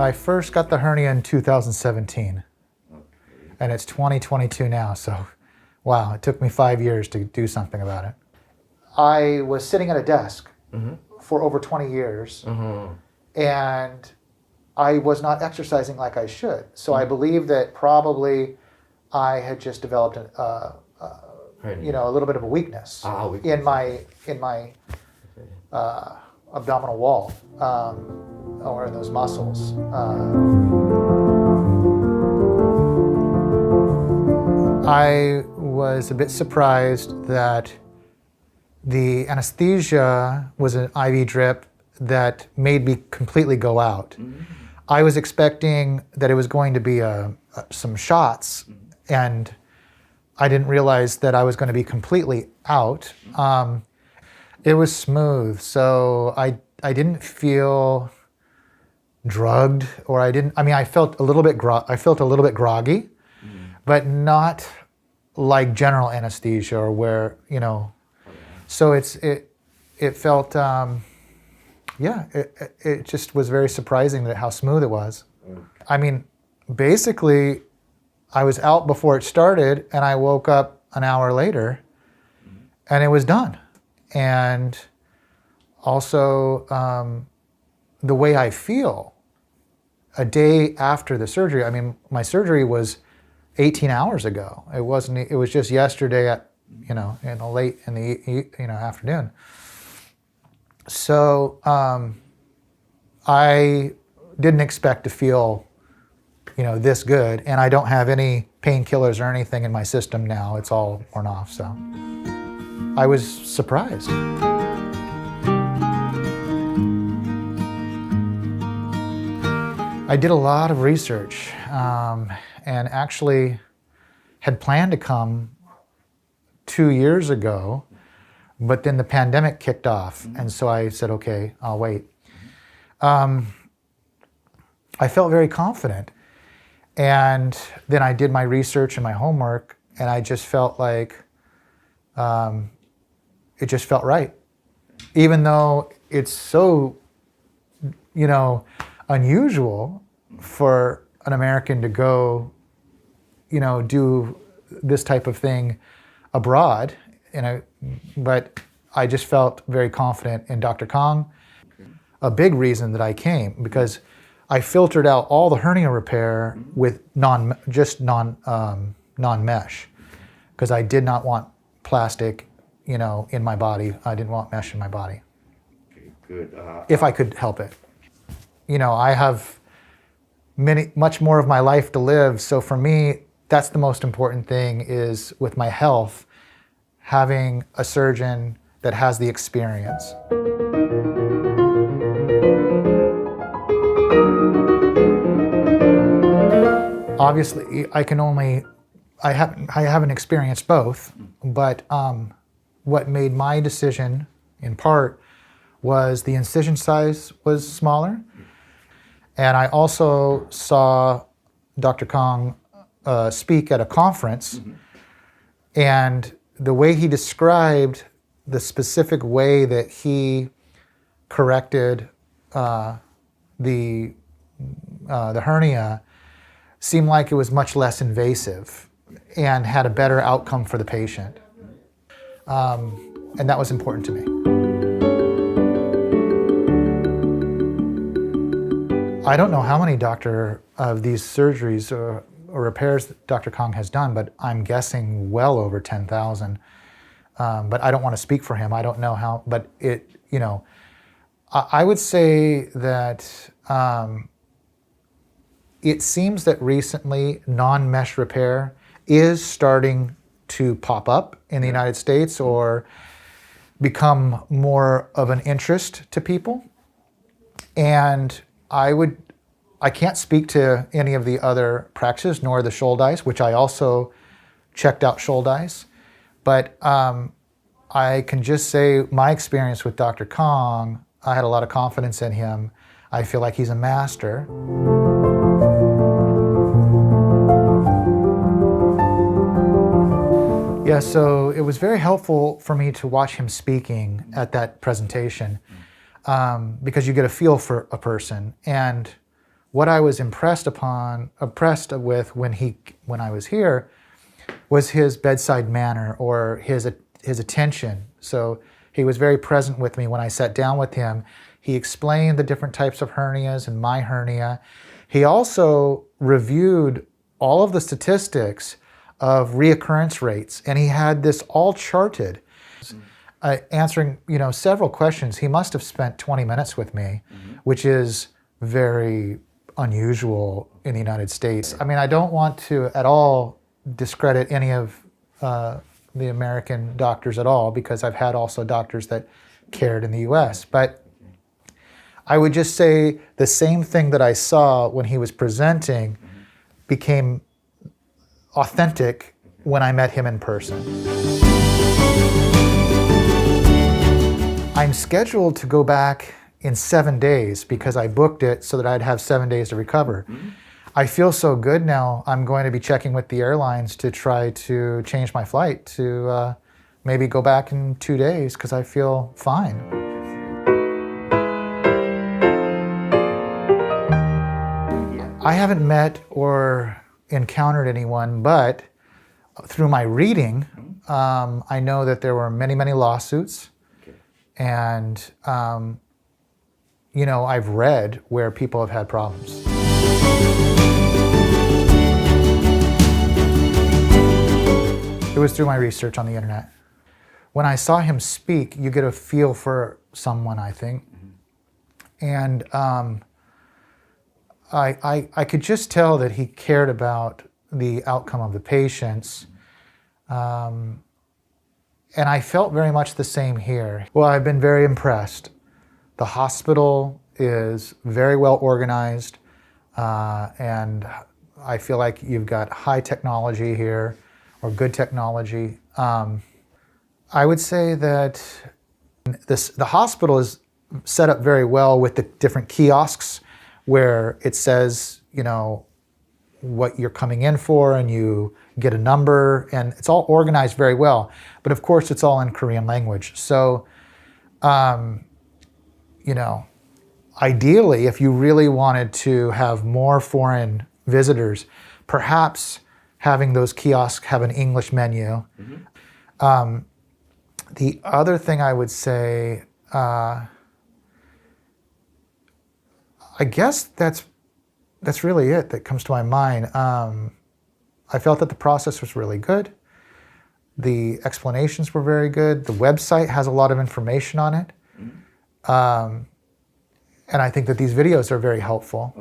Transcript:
I first got the hernia in 2017, Okay. and it's 2022 now, so wow, it took me 5 years to do something about it. I was sitting at a desk for over 20 years, and I was not exercising like I should. So I believe that probably I had just developed a little bit of a weakness in my abdominal wall or in those muscles. I was a bit surprised that the anesthesia was an IV drip that made me completely go out. I was expecting that it was going to be some shots, and I didn't realize that I was going to be completely out. It was smooth, so I didn't feel drugged, or I felt a little bit groggy, but not like general anesthesia or where, so it felt, it just was very surprising how smooth it was. I mean, basically, I was out before it started, and I woke up an hour later, and it was done. And also, the way I feel a day after the surgery. I mean, my surgery was 18 hours ago. It wasn't. It was just yesterday at in the late in the afternoon. So I didn't expect to feel this good, and I don't have any painkillers or anything in my system now. It's all worn off. So I was surprised. I did a lot of research and actually had planned to come 2 years ago, but then the pandemic kicked off, and so I said, okay, I'll wait. I felt very confident, and then I did my research and my homework, and I just felt like it just felt right. Even though it's so, unusual for an American to go, do this type of thing abroad, but I just felt very confident in Dr. Kong. A big reason that I came, because I filtered out all the hernia repair with non-mesh, because I did not want plastic, in my body. I didn't want mesh in my body. Okay, good. If I could help it. I have much more of my life to live, so for me, that's the most important thing, is with my health, having a surgeon that has the experience. Obviously, I haven't experienced both, but what made my decision, in part, was the incision size was smaller. And I also saw Dr. Kong speak at a conference, and the way he described the specific way that he corrected the hernia seemed like it was much less invasive and had a better outcome for the patient. And that was important to me. I don't know how many of these surgeries or repairs that Dr. Kong has done, but I'm guessing well over 10,000. But I don't want to speak for him. I don't know how, but I would say that it seems that recently non-mesh repair is starting to pop up in the United States or become more of an interest to people. And I can't speak to any of the other practices, nor the Schuldeis, which I also checked out Schuldeis. But I can just say my experience with Dr. Kong, I had a lot of confidence in him. I feel like he's a master. Yeah, so it was very helpful for me to watch him speaking at that presentation because you get a feel for a person. And what I was impressed with when I was here was his bedside manner or his attention. So he was very present with me when I sat down with him. He explained the different types of hernias and my hernia. He also reviewed all of the statistics of reoccurrence rates, and he had this all charted. Answering, several questions. He must have spent 20 minutes with me, which is very unusual in the United States. I mean, I don't want to at all discredit any of the American doctors at all, because I've had also doctors that cared in the US. But I would just say the same thing that I saw when he was presenting became authentic when I met him in person. I'm scheduled to go back in 7 days because I booked it so that I'd have 7 days to recover. I feel so good now. I'm going to be checking with the airlines to try to change my flight to maybe go back in 2 days because I feel fine. I haven't met or encountered anyone, but through my reading, I know that there were many, many lawsuits. And, I've read where people have had problems. It was through my research on the internet. When I saw him speak, you get a feel for someone, I think. And I could just tell that he cared about the outcome of the patients. And I felt very much the same here. Well, I've been very impressed. The hospital is very well organized, and I feel like you've got high technology here, or good technology. I would say that the hospital is set up very well with the different kiosks where it says, what you're coming in for, and you get a number, and it's all organized very well. But of course, it's all in Korean language. So, ideally, if you really wanted to have more foreign visitors, perhaps having those kiosks have an English menu. The other thing I would say, I guess that's really it that comes to my mind. I felt that the process was really good. The explanations were very good. The website has a lot of information on it. And I think that these videos are very helpful.